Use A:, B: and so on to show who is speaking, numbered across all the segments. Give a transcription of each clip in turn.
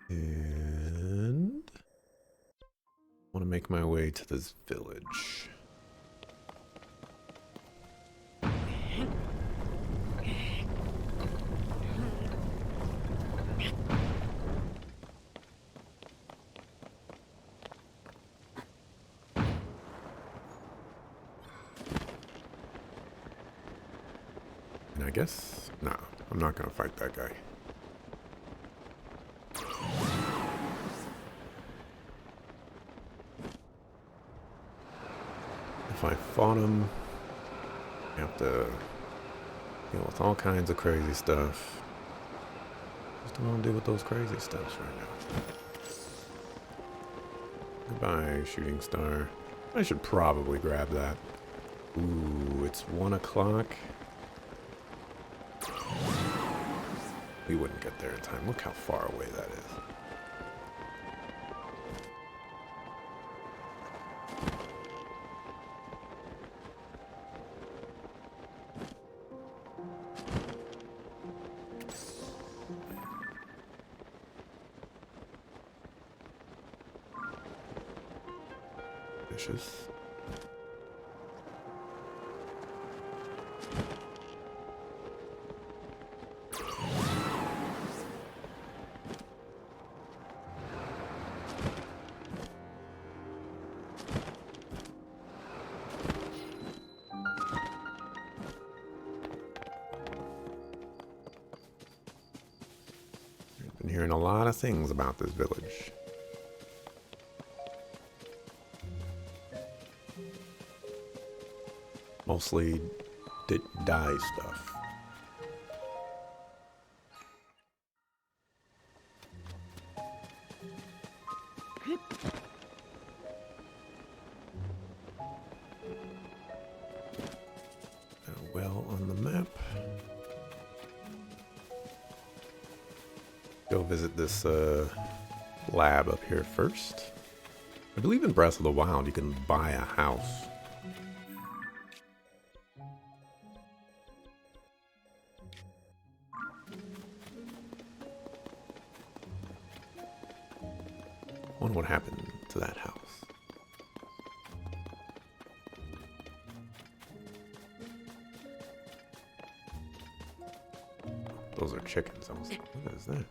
A: And I want to make my way to this village. And I guess, no, I'm not going to fight that guy. If I fought him, I have to deal with all kinds of crazy stuff. Just don't want to deal with those crazy stuffs right now. Goodbye, shooting star. I should probably grab that. Ooh, it's 1 o'clock. We wouldn't get there in time. Look how far away that is. Vicious. Been hearing a lot of things about this village. Mostly die stuff. Well on the map. Go visit this lab up here first. I believe in Breath of the Wild you can buy a house. I wonder what happened to that house. Those are chickens. I was like, what is that?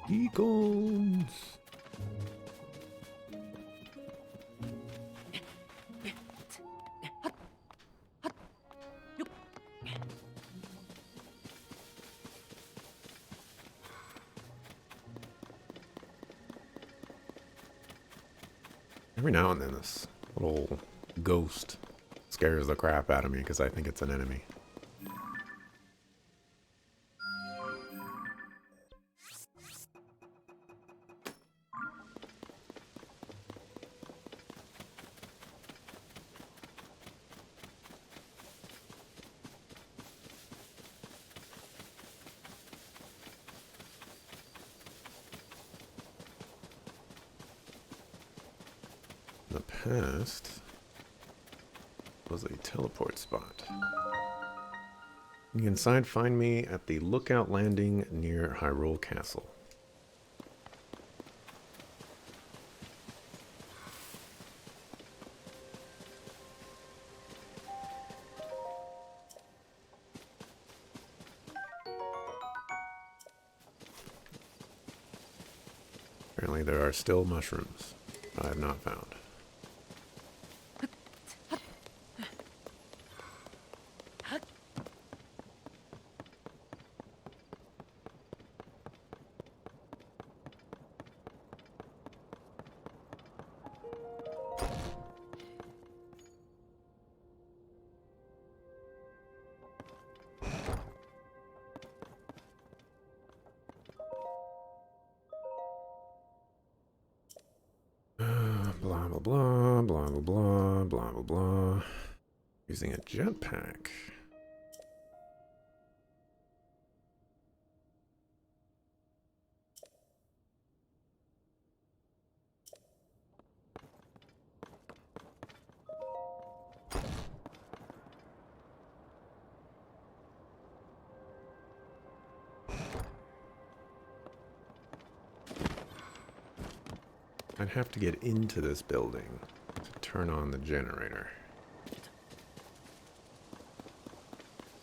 A: Eagles. Every now and then this little ghost scares the crap out of me because I think it's an enemy. The past was a teleport spot. You can find me at the Lookout Landing near Hyrule Castle. Apparently there are still mushrooms I have not found. Blah, blah, blah, blah, blah, blah, blah, blah, blah. Using a jetpack. I'd have to get into this building to turn on the generator.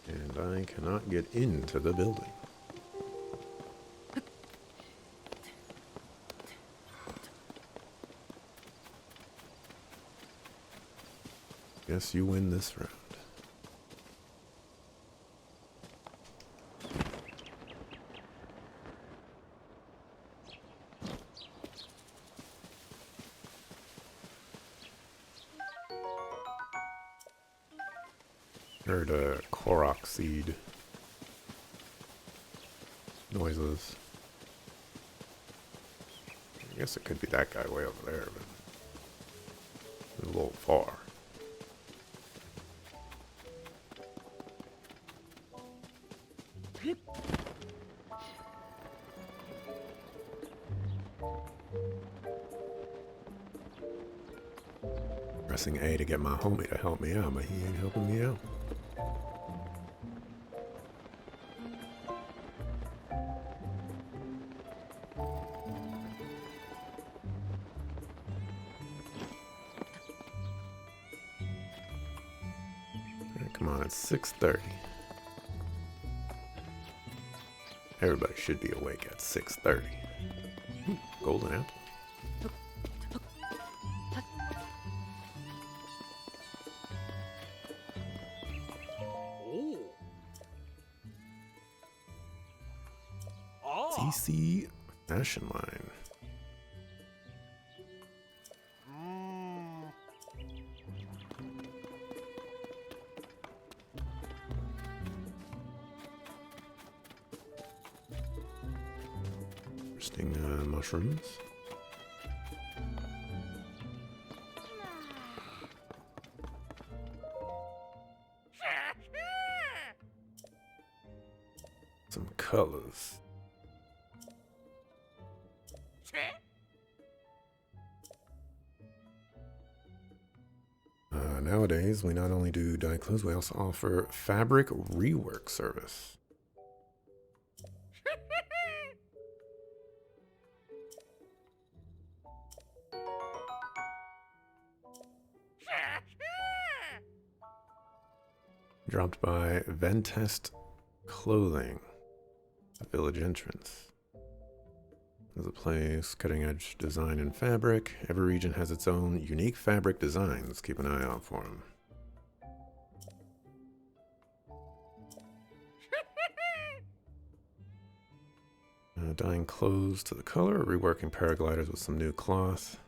A: And I cannot get into the building. Guess you win this round. Heard a Korok seed noises. I guess it could be that guy way over there, but it's a little far. Pressing A to get my homie to help me out, but he ain't helping me out. Come on, it's 6:30. Everybody should be awake at 6:30. Golden apple. TC Fashion Line. Interesting mushrooms. Some colors. Nowadays, we not only do dye clothes, we also offer fabric rework service. Dropped by Ventest Clothing, the village entrance. There's a place, cutting edge design and fabric. Every region has its own unique fabric designs. Keep an eye out for them. Dyeing clothes to the color, reworking paragliders with some new cloth.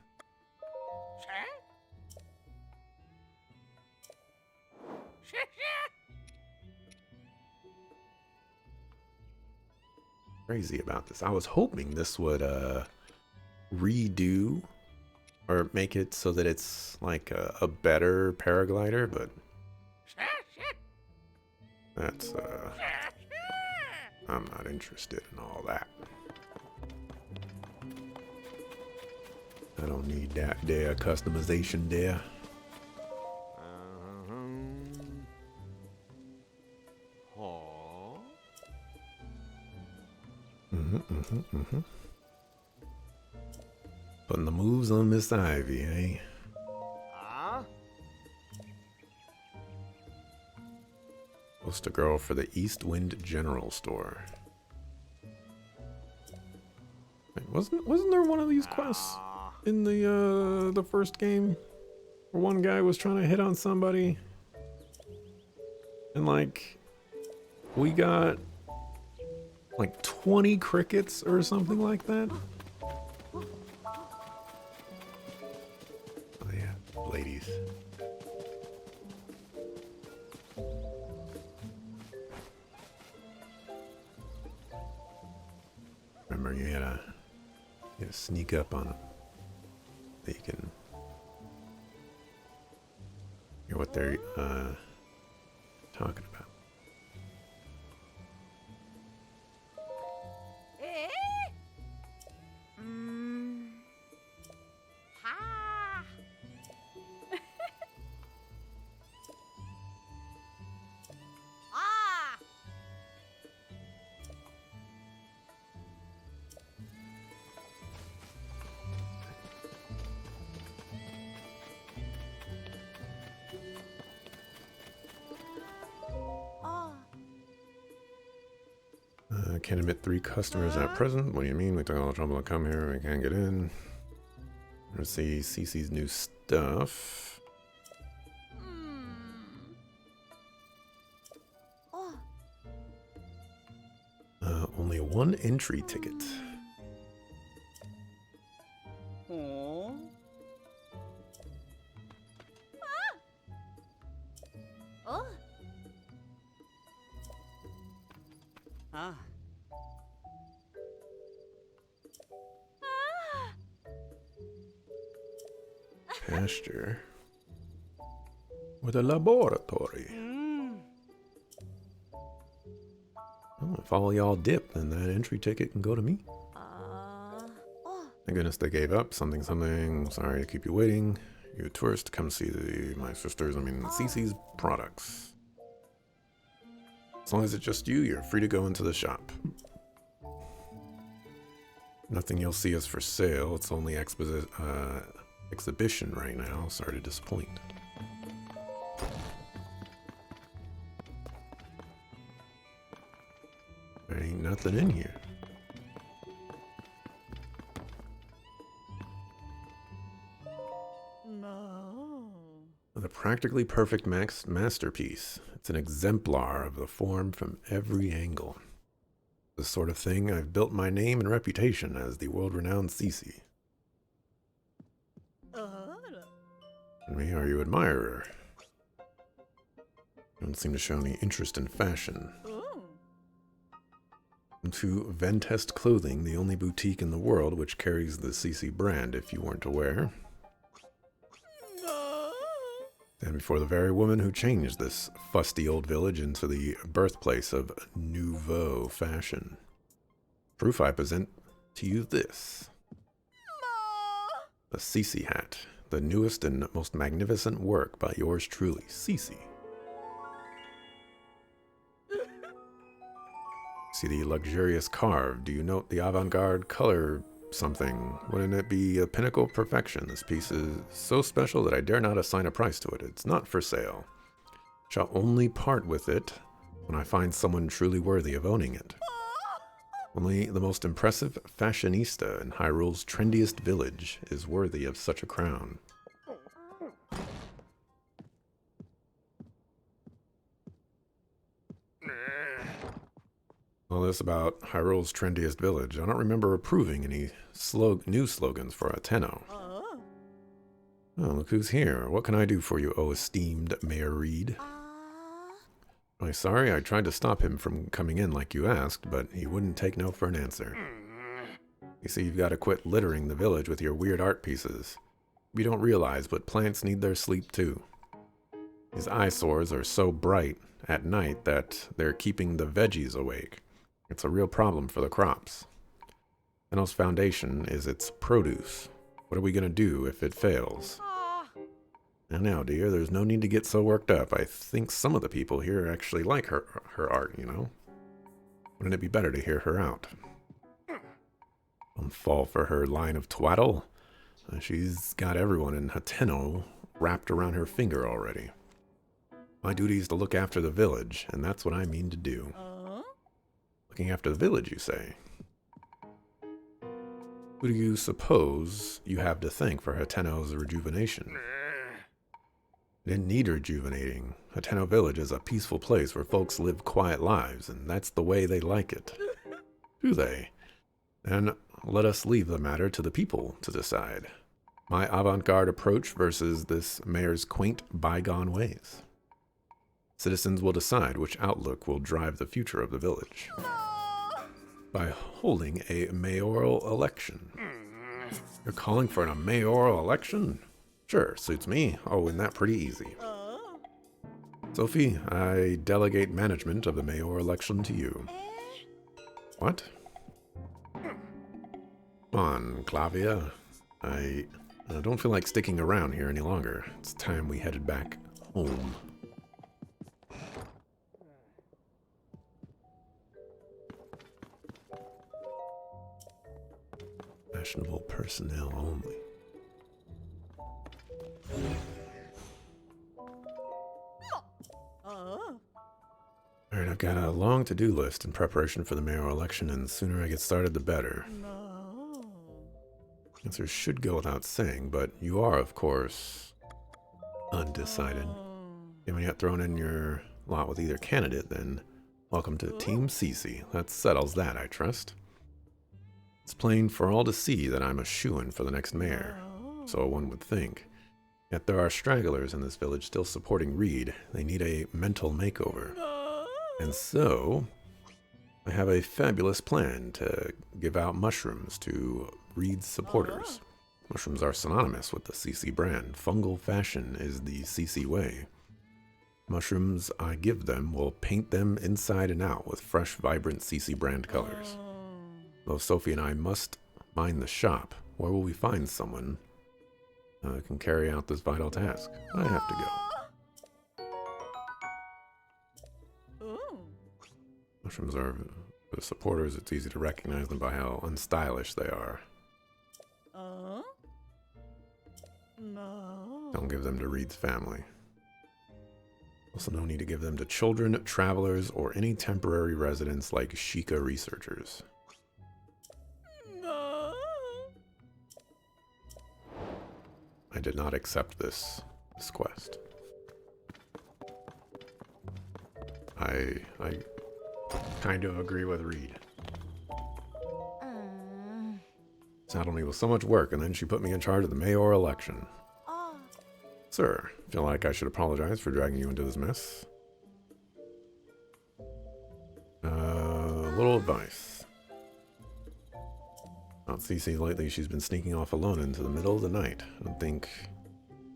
A: Crazy about this. I was hoping this would redo or make it so that it's like a better paraglider, but that's I'm not interested in all that. I don't need that there customization there. Putting the moves on Miss Ivy, eh? Poster girl for the East Wind General Store. Wait, wasn't there one of these quests in the first game where one guy was trying to hit on somebody and like we got like 20 crickets or something like that? Oh yeah, ladies. Remember, you gotta sneak up on them. So you can hear what they're talking about. Can't admit 3 customers at present. What do you mean? We took all the trouble to come here. We can't get in. Let's see Cece's new stuff. Only 1 entry ticket. Pasture. With a laboratory. Oh, if all y'all dip, then that entry ticket can go to me. Thank goodness they gave up. Something, something. Sorry to keep you waiting. You a tourist, come see my sisters, Cece's products. As long as it's just you, you're free to go into the shop. Nothing you'll see is for sale. It's only exhibition right now. Sorry to disappoint. There ain't nothing in here. The practically perfect masterpiece. It's an exemplar of the form from every angle. The sort of thing I've built my name and reputation as the world-renowned Cece. And me, are you admirer? You don't seem to show any interest in fashion. To Ventest Clothing, the only boutique in the world which carries the Cece brand, if you weren't aware. And before the very woman who changed this fusty old village into the birthplace of nouveau fashion. Proof I present to you this. A Cece hat, the newest and most magnificent work by yours truly, Cece. See the luxurious carve. Do you note the avant-garde color something? Wouldn't it be a pinnacle of perfection? This piece is so special that I dare not assign a price to it. It's not for sale. Shall only part with it when I find someone truly worthy of owning it. Only the most impressive fashionista in Hyrule's trendiest village is worthy of such a crown. All this about Hyrule's trendiest village. I don't remember approving any new slogans for Ateno. Oh, look who's here. What can I do for you, oh esteemed Mayor Reed? I'm sorry, I tried to stop him from coming in like you asked, but he wouldn't take no for an answer. You see, you've got to quit littering the village with your weird art pieces. You don't realize, but plants need their sleep too. His eyesores are so bright at night that they're keeping the veggies awake. It's a real problem for the crops. Ateno's foundation is its produce. What are we going to do if it fails? Now, dear, there's no need to get so worked up. I think some of the people here actually like her art, you know? Wouldn't it be better to hear her out? Don't fall for her line of twaddle. She's got everyone in Ateno wrapped around her finger already. My duty is to look after the village, and that's what I mean to do. Looking after the village, you say? Who do you suppose you have to thank for Ateno's rejuvenation? It didn't need rejuvenating. Ateno Village is a peaceful place where folks live quiet lives, and that's the way they like it. Do they? Then let us leave the matter to the people to decide. My avant-garde approach versus this mayor's quaint, bygone ways. Citizens will decide which outlook will drive the future of the village. By holding a mayoral election. You're calling for a mayoral election? Sure, suits me. Oh, isn't that pretty easy? Sophie, I delegate management of the mayoral election to you. What? Come on, Clavia. I don't feel like sticking around here any longer. It's time we headed back home. Fashionable personnel only. Alright, I've got a long to-do list in preparation for the mayoral election, and the sooner I get started, the better. Answers should go without saying, but you are, of course, undecided. You haven't yet thrown in your lot with either candidate, then welcome to Team Cece. That settles that, I trust. It's plain for all to see that I'm a shoo-in for the next mayor, so one would think. Yet there are stragglers in this village still supporting Reed. They need a mental makeover. And so, I have a fabulous plan to give out mushrooms to Reed's supporters. Mushrooms are synonymous with the CC brand. Fungal fashion is the CC way. Mushrooms I give them will paint them inside and out with fresh, vibrant CC brand colors. Though Sophie and I must mind the shop, where will we find someone who can carry out this vital task? I have to go. Mushrooms are, for the supporters, it's easy to recognize them by how unstylish they are. Don't give them to Reed's family. Also, no need to give them to children, travelers, or any temporary residents like Sheikah researchers. I did not accept this quest. I kind of agree with Reed. Saddled me with so much work, and then she put me in charge of the mayoral election. Sir, feel like I should apologize for dragging you into this mess. Little advice. Not Cece lately, she's been sneaking off alone into the middle of the night. I don't think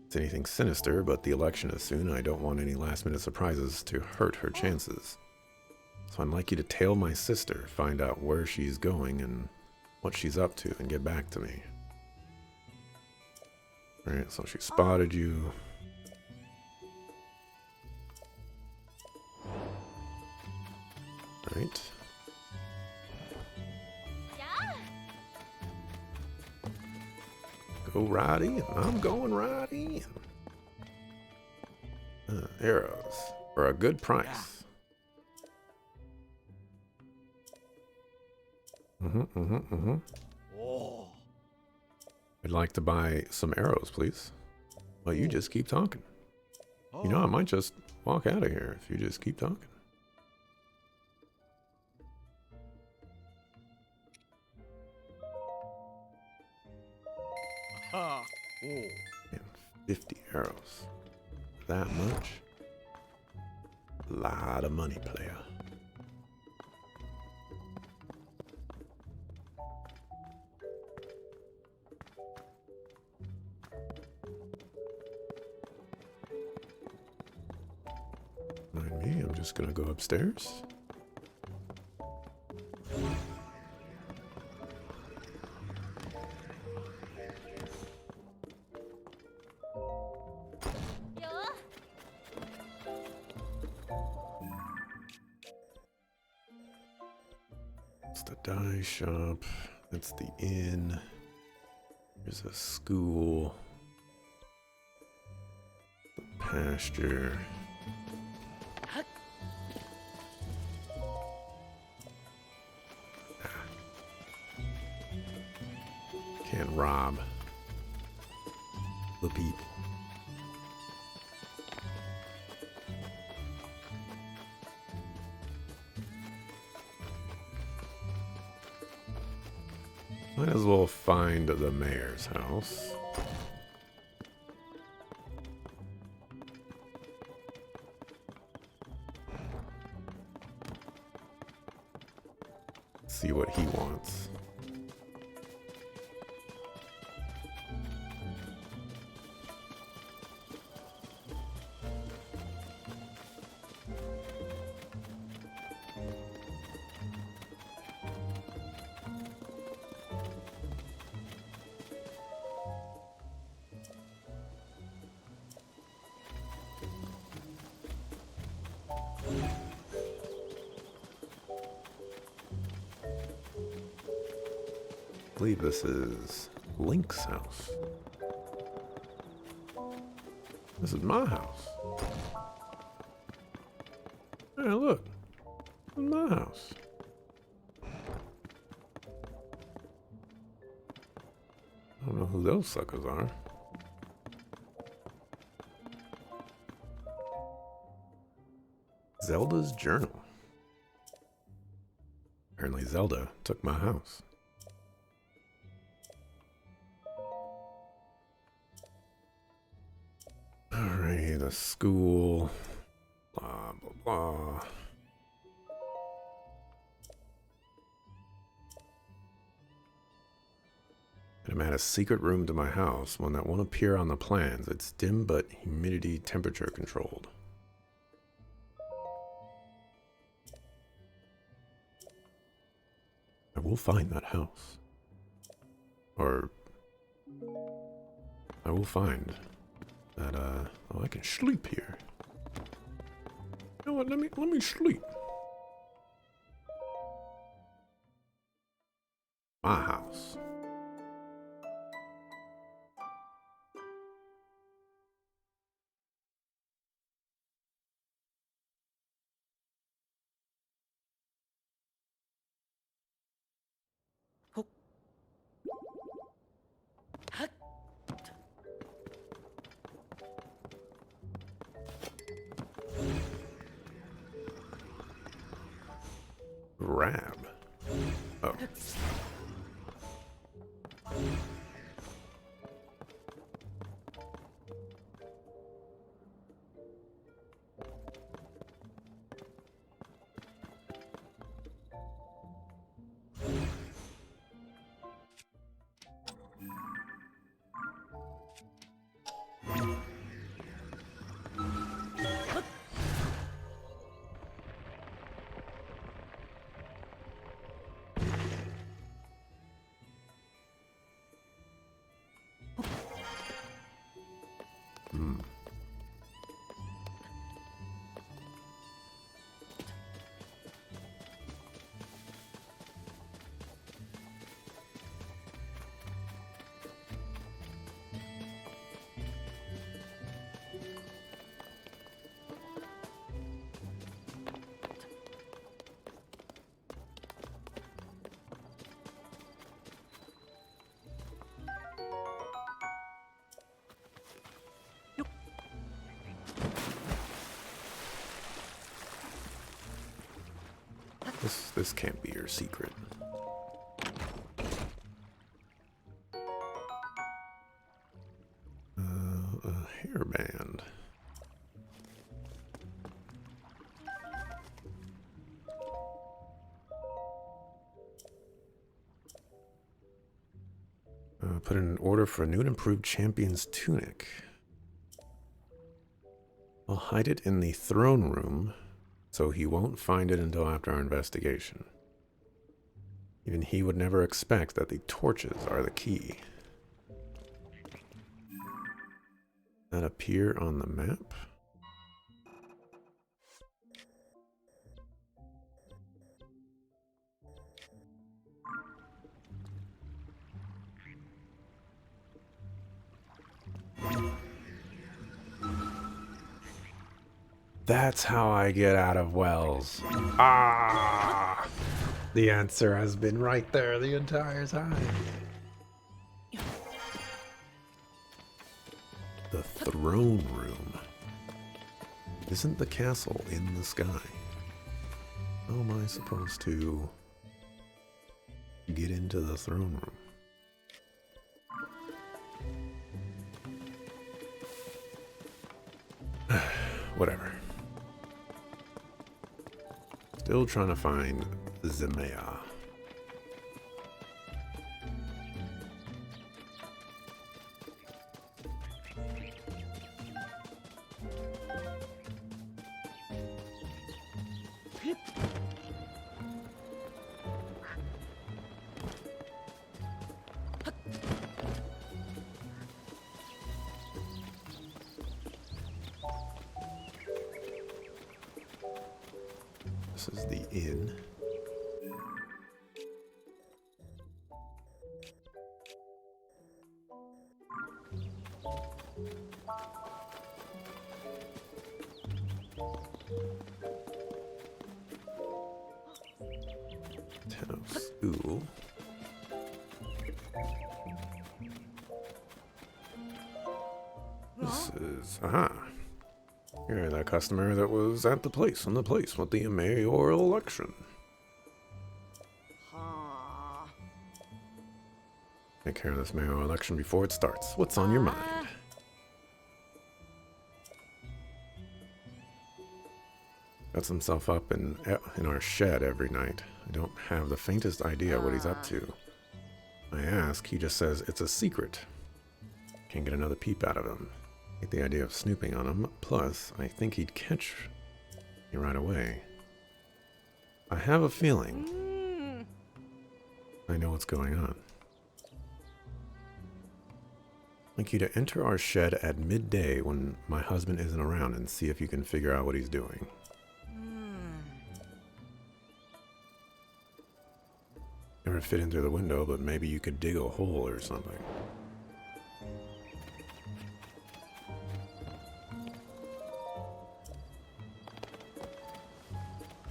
A: it's anything sinister, but the election is soon, and I don't want any last-minute surprises to hurt her chances. So I'd like you to tail my sister, find out where she's going and what she's up to, and get back to me. Alright, so she spotted you. Right. Go right in. I'm going right in. Arrows for a good price. I'd like to buy some arrows, please. Well, you just keep talking. You know, I might just walk out of here if you just keep talking. And 50 arrows. That much? A lot of money, player. Mind me, I'm just gonna go upstairs. It's the dye shop. That's the inn. There's a school. The pasture. Can't rob the people. Might as well find the mayor's house. See what he wants. I believe this is Link's house. This is my house. Hey, look. who those suckers are. Zelda's journal. Apparently Zelda took my house. Alright, the school. Blah, blah, blah. I'm at a secret room to my house, one that won't appear on the plans. It's dim but humidity temperature controlled. I will find that house. Or I will find that oh, I can sleep here. You know what, let me sleep. My house. Grab. Oh. This can't be your secret. A hairband. Put in an order for a new and improved champion's tunic. I'll hide it in the throne room, so he won't find it until after our investigation. Even he would never expect that the torches are the key. That appear on the map? That's how I get out of wells. Ah! The answer has been right there the entire time. The throne room. Isn't the castle in the sky? How am I supposed to get into the throne room? Whatever. Still trying to find Zemea. This is the inn. Town of school. is. Aha. You're that customer that was at the place, on the place with the mayoral election. Take care of this mayoral election before it starts. What's on your mind? Sets himself up in our shed every night. I don't have the faintest idea what he's up to. I ask, he just says it's a secret. Can't get another peep out of him. Hate the idea of snooping on him. Plus, I think he'd catch me right away. I have a feeling I know what's going on. I'd like you to enter our shed at midday when my husband isn't around and see if you can figure out what he's doing. Never fit in through the window, but maybe you could dig a hole or something.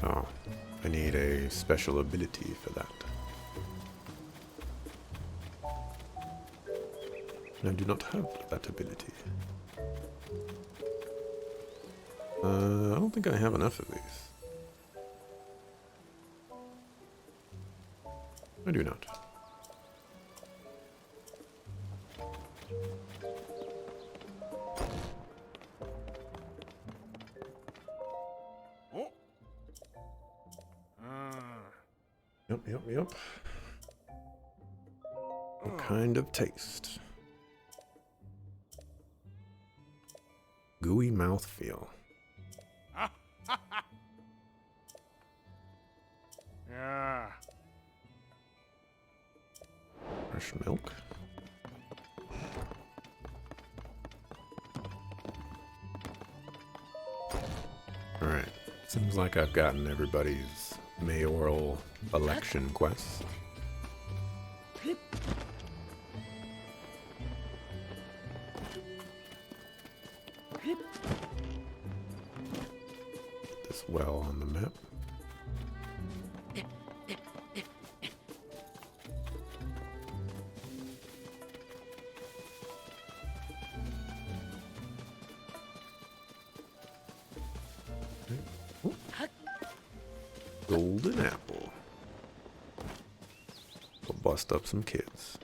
A: Oh, I need a special ability for that. I do not have that ability. I don't think I have enough of these. I do not. Yep. What kind of taste? Gooey mouthfeel.
B: Yeah.
A: Fresh milk. Alright. Seems like I've gotten everybody's mayoral election quest. This well on the map. Golden apple. We'll bust up some kids.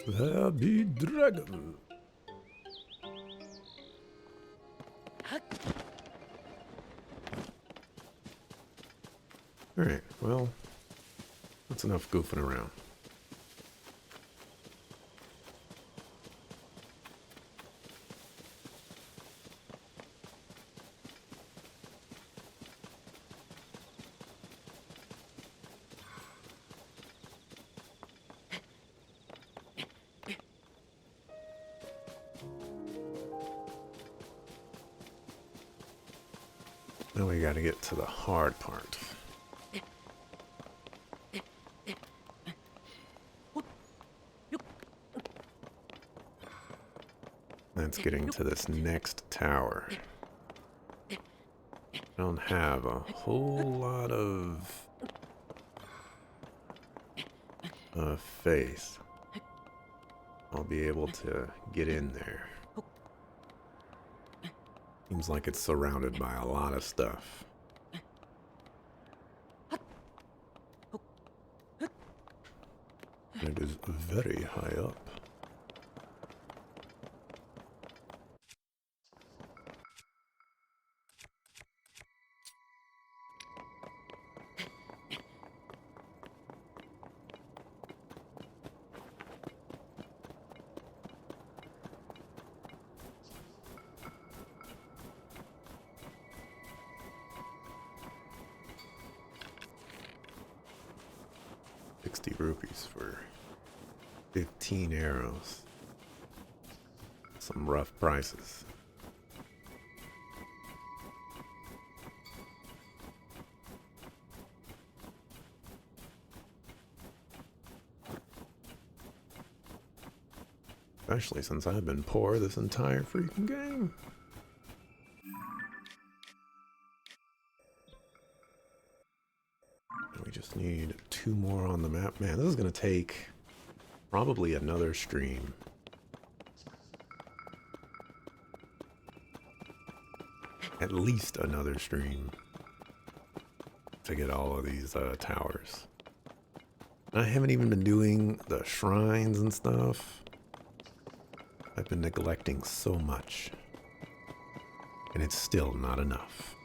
A: There be dragon. Alright, well, that's enough goofing around. Now we gotta get to the hard part. That's getting to this next tower. I don't have a whole lot of faith I'll be able to get in there. Seems like it's surrounded by a lot of stuff. It is very high up. $60 rupees for 15 arrows. some rough prices. Especially since I've been poor this entire freaking game. We just need 2 more on the map. Man, this is going to take probably another stream. At least another stream to get all of these towers. I haven't even been doing the shrines and stuff. I've been neglecting so much. And it's still not enough.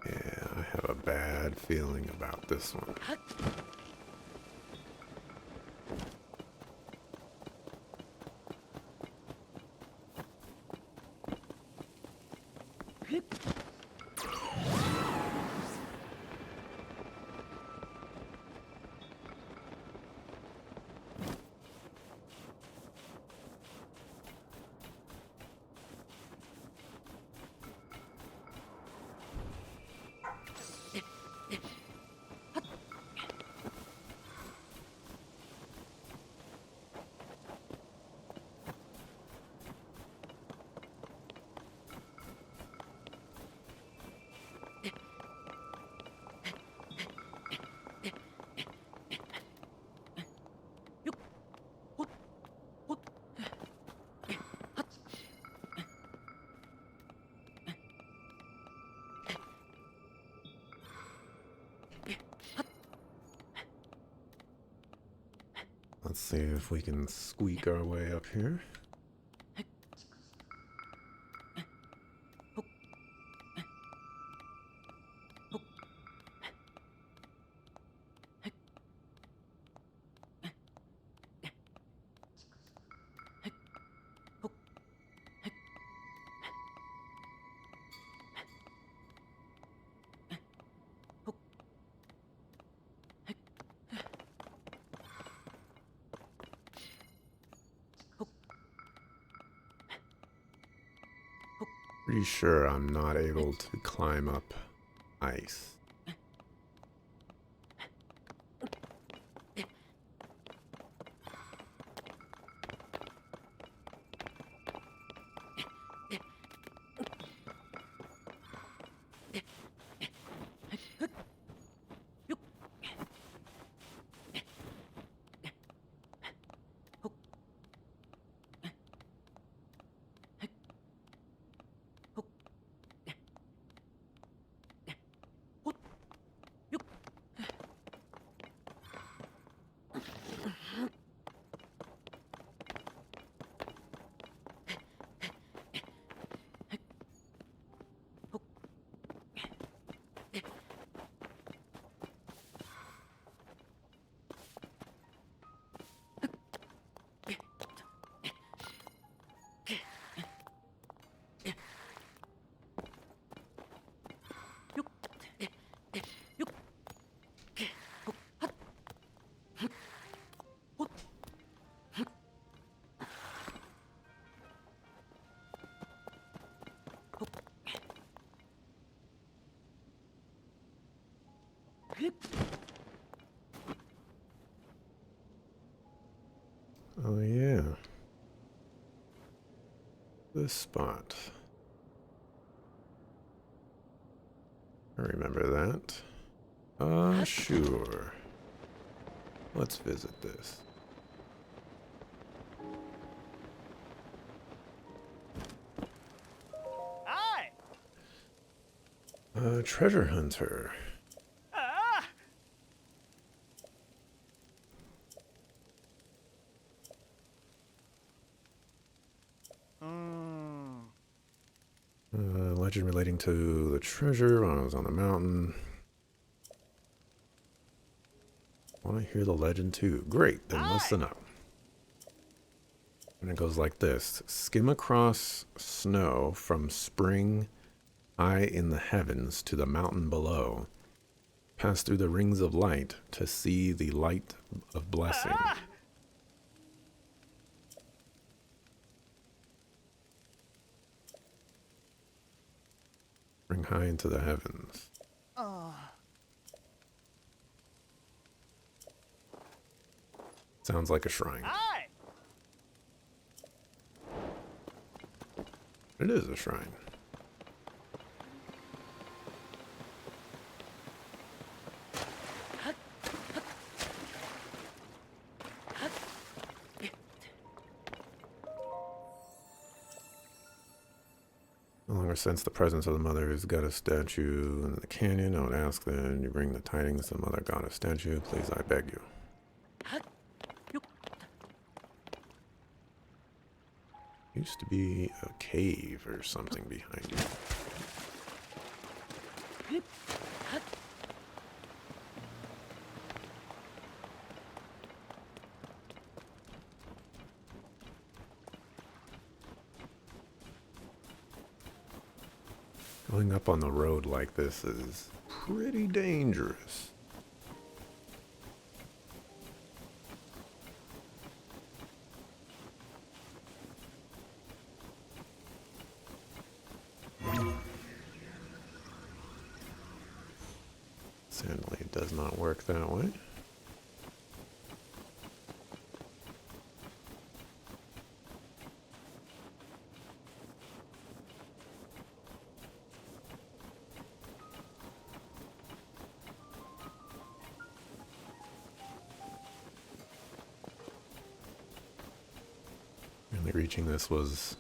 A: Yeah, I have a bad feeling about this one. Let's see if we can squeak our way up here. Pretty sure I'm not able to climb up ice. Oh yeah. This spot. I remember that. Sure. Let's visit this.
B: Hi.
A: Treasure hunter.
B: Ah.
A: Legend relating to the treasure when I was on the mountain. Want to hear the legend too? Great, then listen up. And it goes like this. Skim across snow from spring high in the heavens to the mountain below. Pass through the rings of light to see the light of blessing.
B: Ah!
A: Ring high into the heavens.
B: Oh.
A: Sounds like a shrine.
B: Hi.
A: It is a shrine. No longer sense the presence of the mother who's got a statue in the canyon. I would ask that you bring the tidings to the mother goddess statue. Please, I beg you. Used to be a cave or something behind you. Going up on the road like this is pretty dangerous. Sadly, it does not work that way. Really reaching this was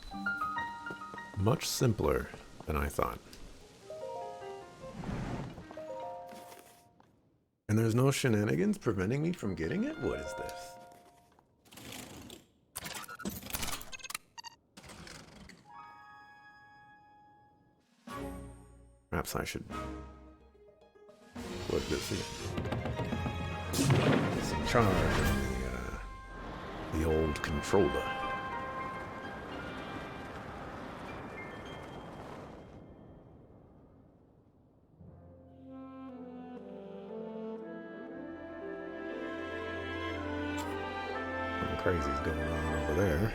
A: much simpler than I thought. And there's no shenanigans preventing me from getting it? What is this? Perhaps I should plug this in. Some charge on the old controller. Crazy's going on over there.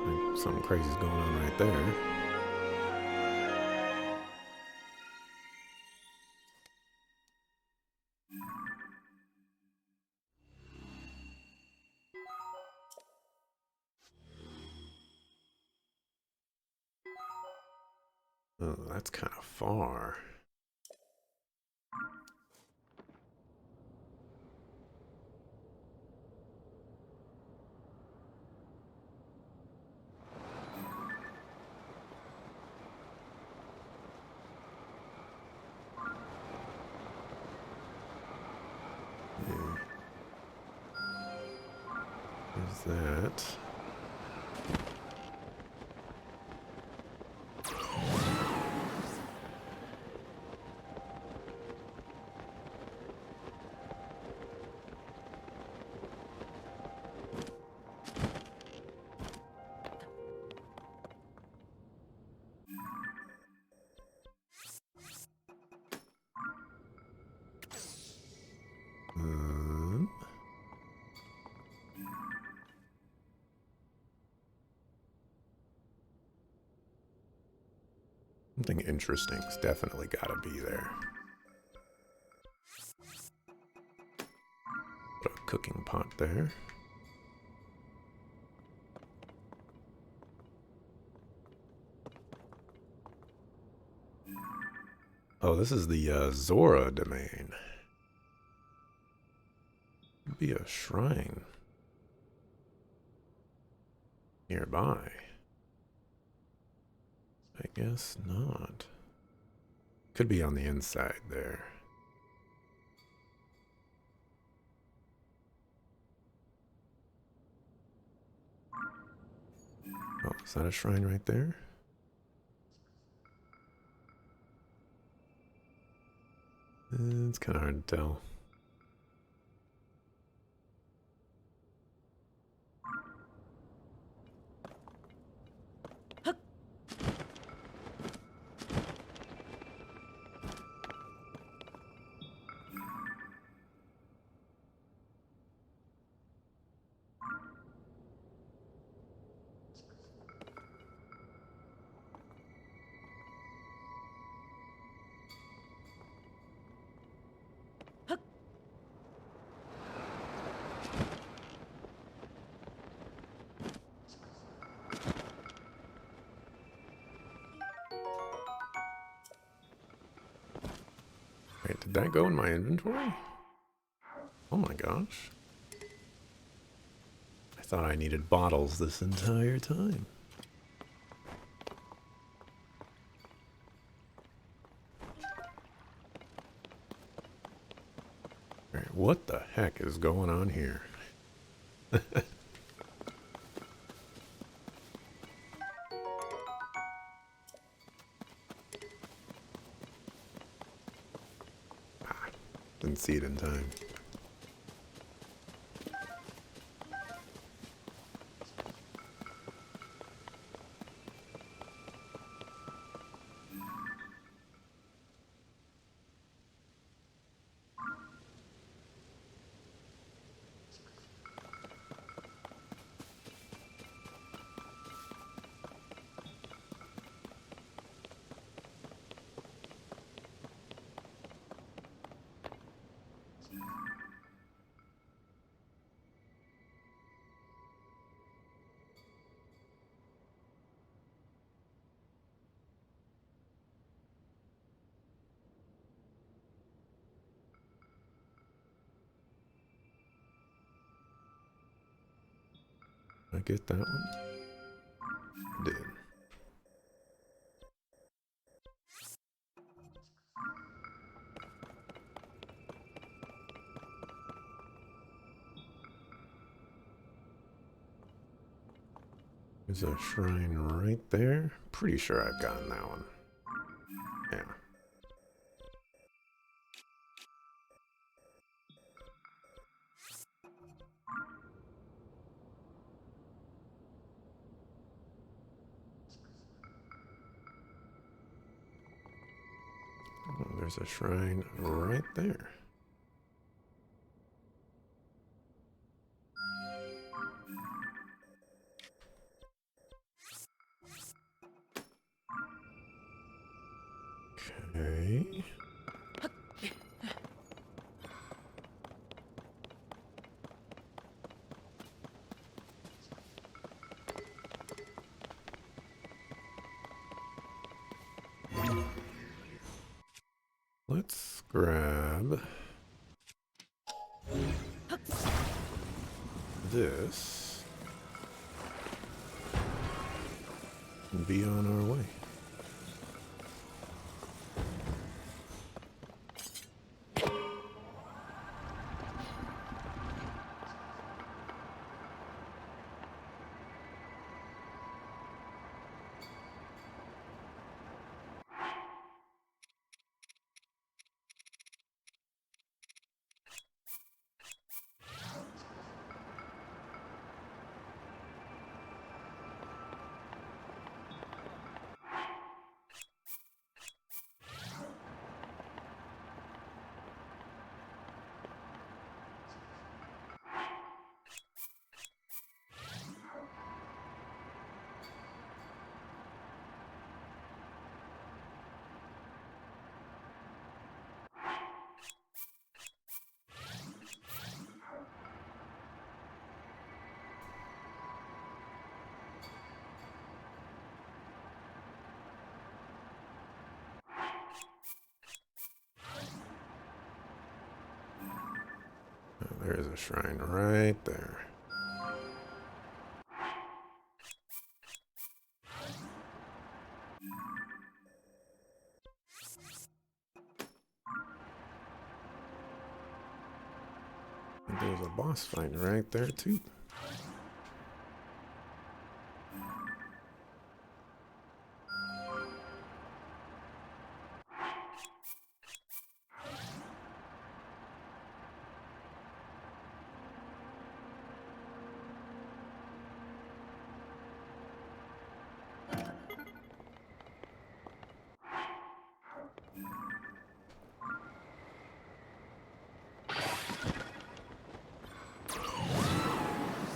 A: And something crazy's going on right there. Oh, that's kind of far. There's that. Something interesting's definitely gotta be there. Put a cooking pot there. Oh, this is the Zora domain. Could be a shrine nearby. I guess not. Could be on the inside there. Oh, is that a shrine right there? It's kind of hard to tell. that go in my inventory? Oh my gosh. I thought I needed bottles this entire time. Alright, what the heck is going on here? Didn't see it in time. Did I get that one? I did. There's a shrine right there. Pretty sure I've gotten that one. Yeah. Oh, there's a shrine right there. Okay. Let's grab this and be on our way. There's a shrine right there. And there's a boss fight right there too.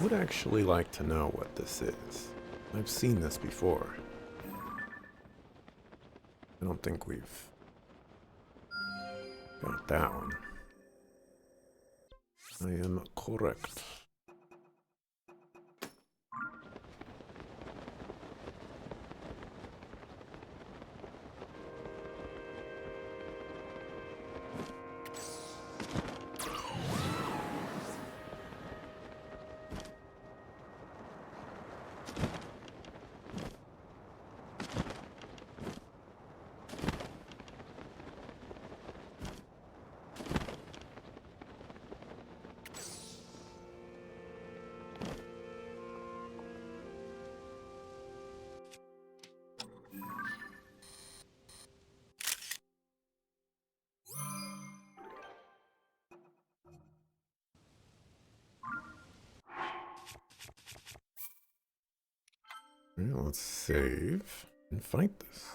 A: Would actually like to know what this is. I've seen this before. I don't think we've got that one. I am correct. Well, let's save and fight this.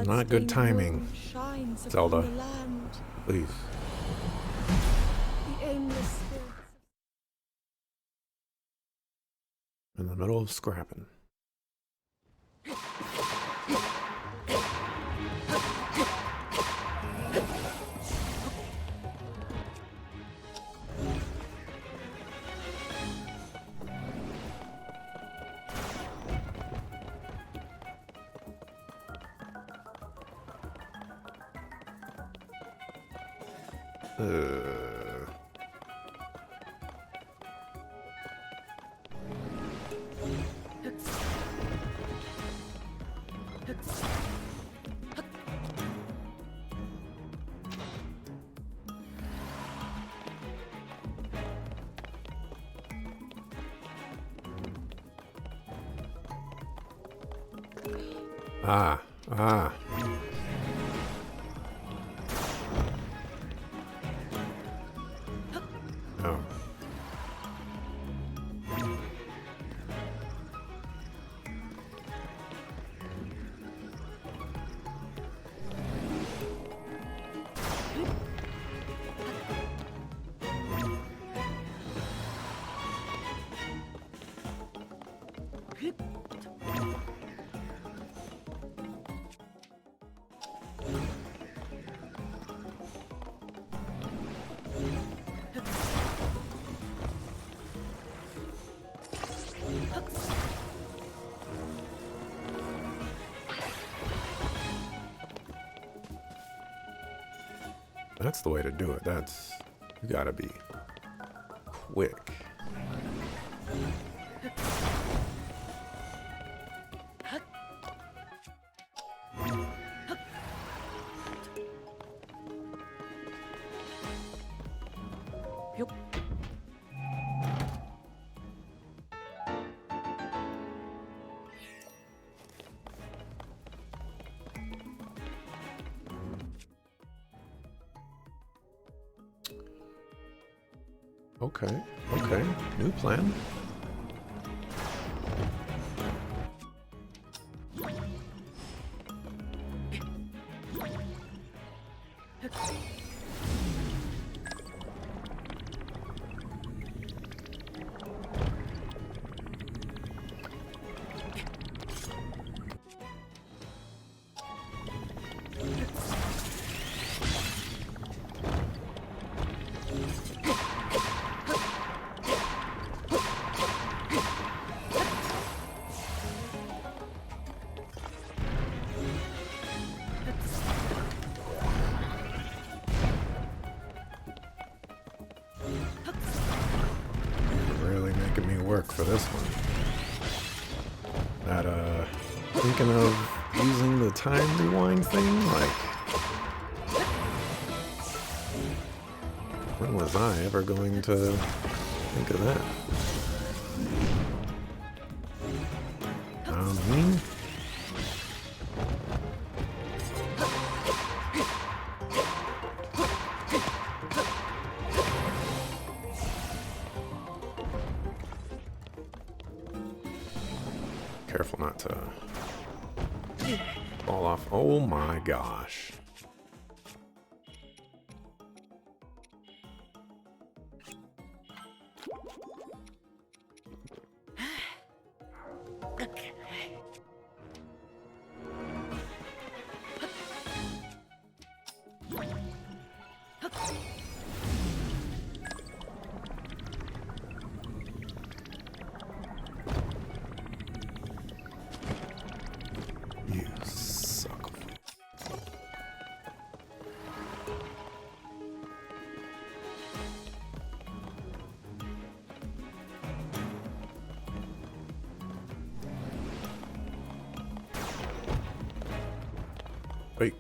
A: Not good timing, Zelda. Please.
C: The aimless spirits.
A: In the middle of scrapping. Ah. Oh. That's the way to do it. You gotta be quick. Okay. New plan. Making me work for this one. Thinking of using the time rewind thing, like, when was I ever going to think of that? I mean, careful not to fall off. Oh my gosh. Wait.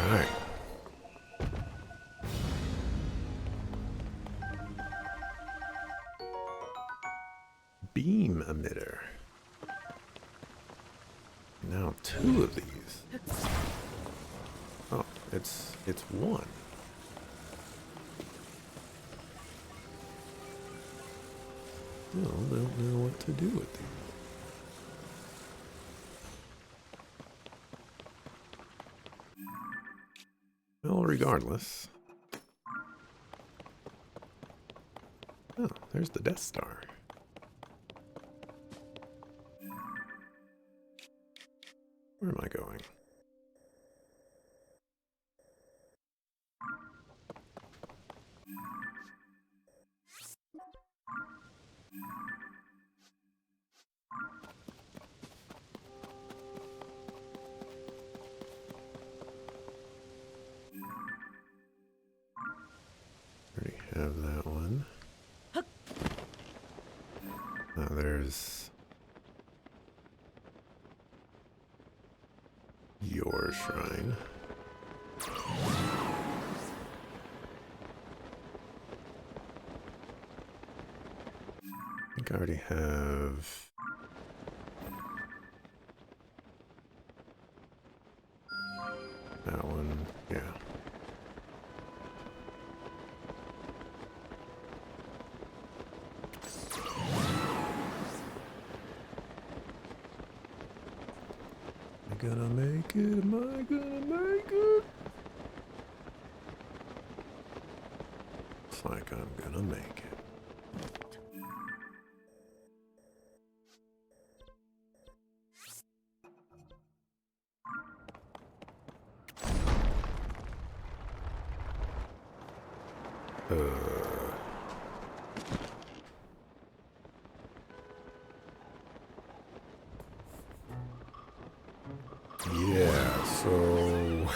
A: Alright. Beam emitter. Now 2 of these. Oh, it's one. Still don't know what to do with these. Well, regardless. Oh, there's the Death Star. Where am I going? Already have that one. Now there's your shrine. I think I already have that one. Yeah. Am I gonna make it? Am I gonna make it? Looks like I'm gonna make it. Yeah, so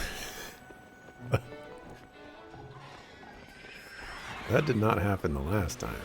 A: that did not happen the last time.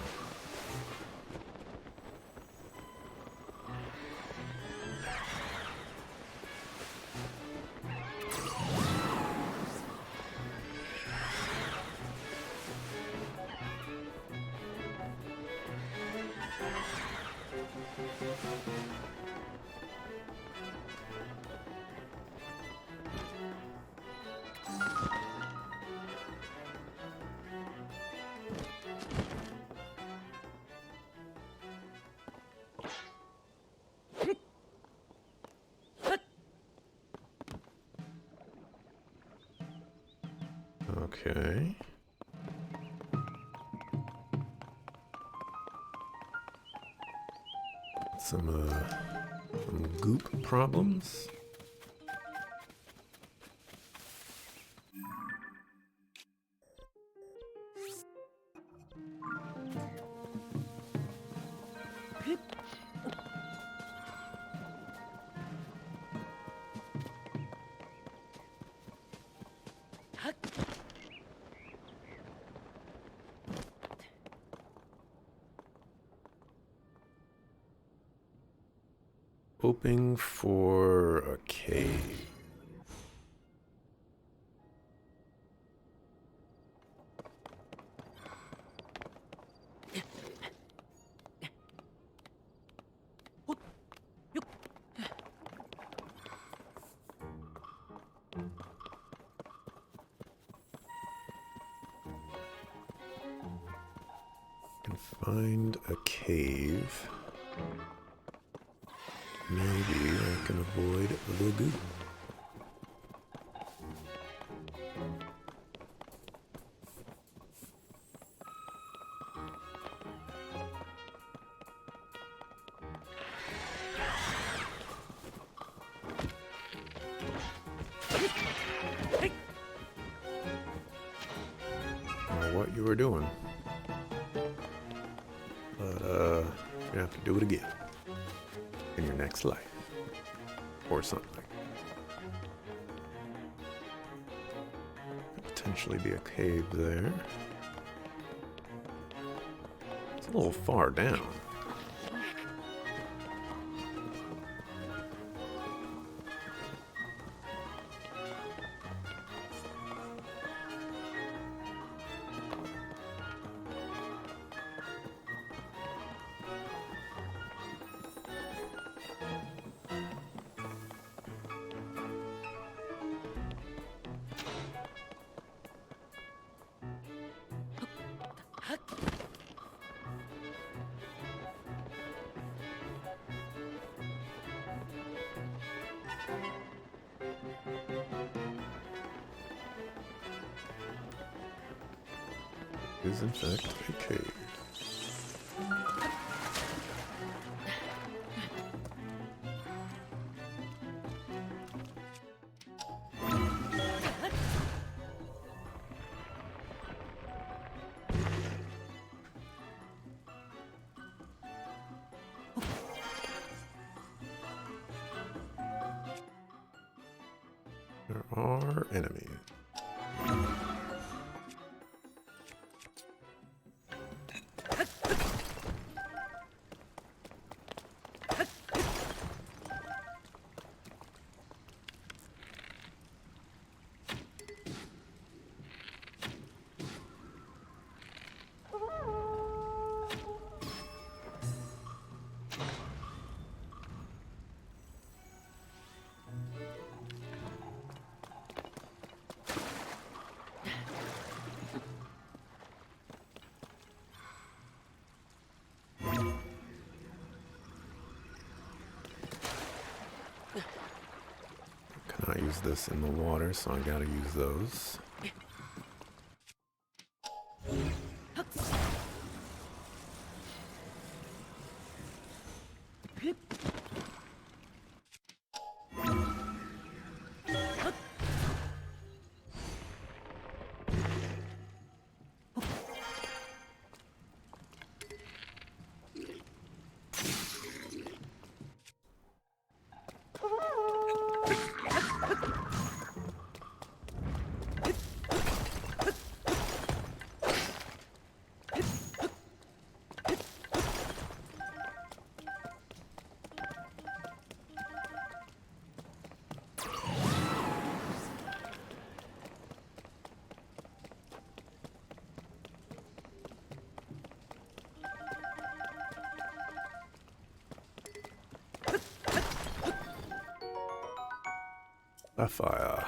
A: Okay. Some goop problems. Hoping for a cave. Find a cave. Maybe I can avoid the goo. What you were doing. But, you're gonna have to do it again. In your next life. Or something. Could potentially be a cave there. It's a little far down. Is in fact a cave. There are enemies. Cannot use this in the water, so I gotta use those. A fire.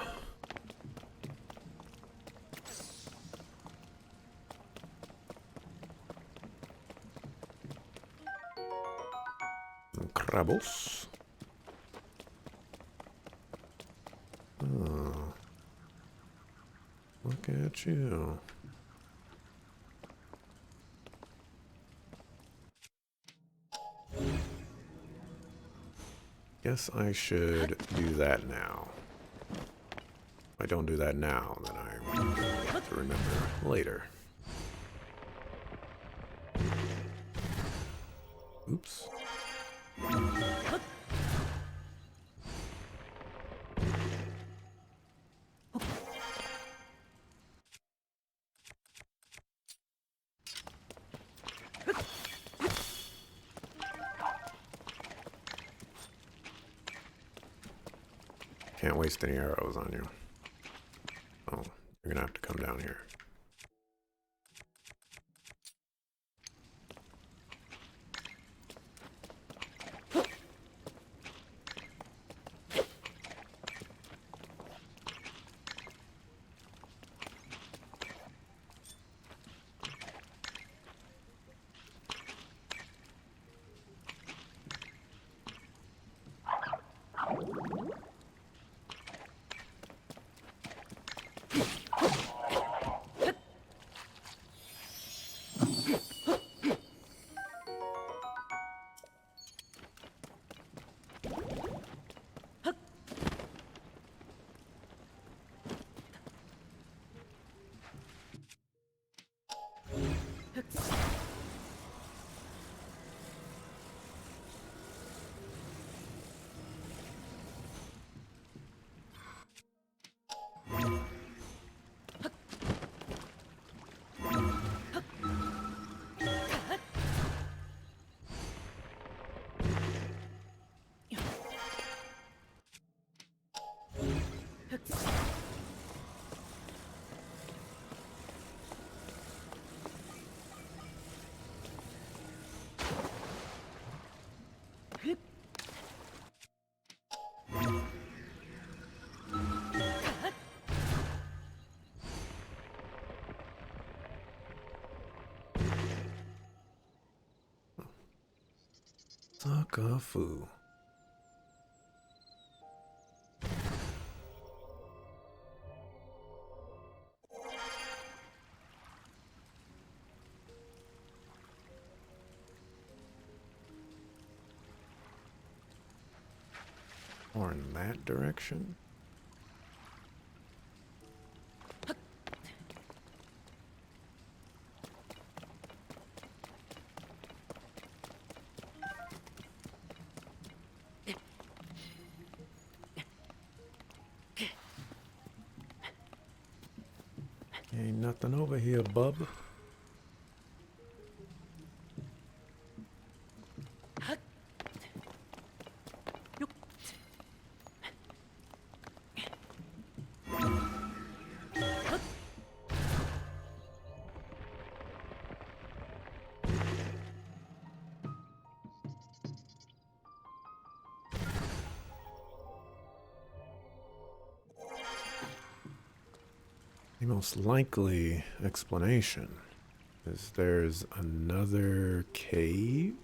A: Crabbles. Oh. Look at you. Guess I should do that now. If I don't do that now, then I will have to remember later. Oops. Can't waste any arrows on you. Oh, you're gonna have to come down here. Sakafu. Or in that direction? Ain't nothing over here, bub. The most likely explanation is there's another cave?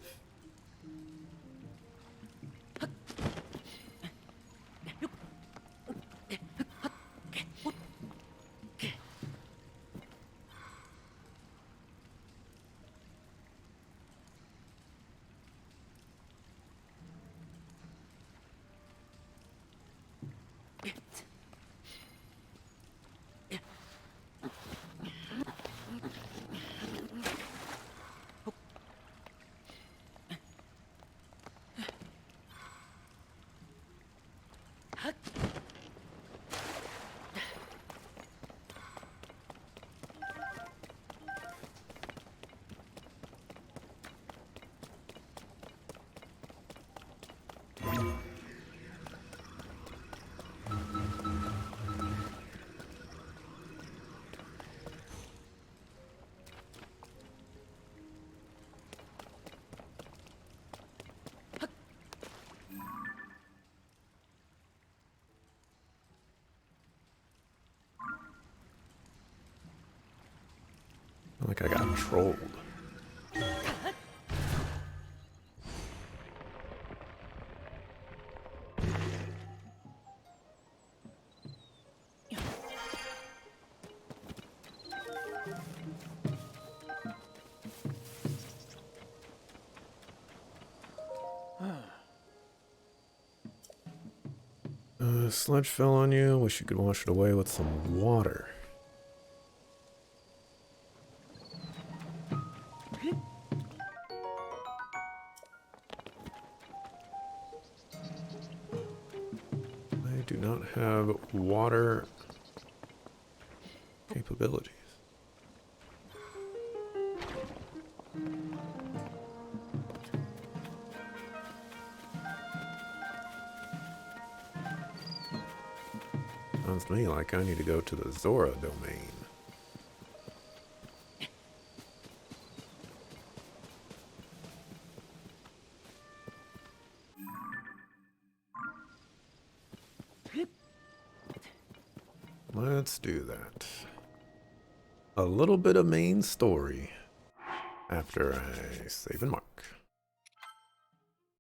A: Like I got trolled. Sludge fell on you. Wish you could wash it away with some water. I do not have water capabilities. Sounds to me like I need to go to the Zora domain. Let's do that. A little bit of main story after I save and mark.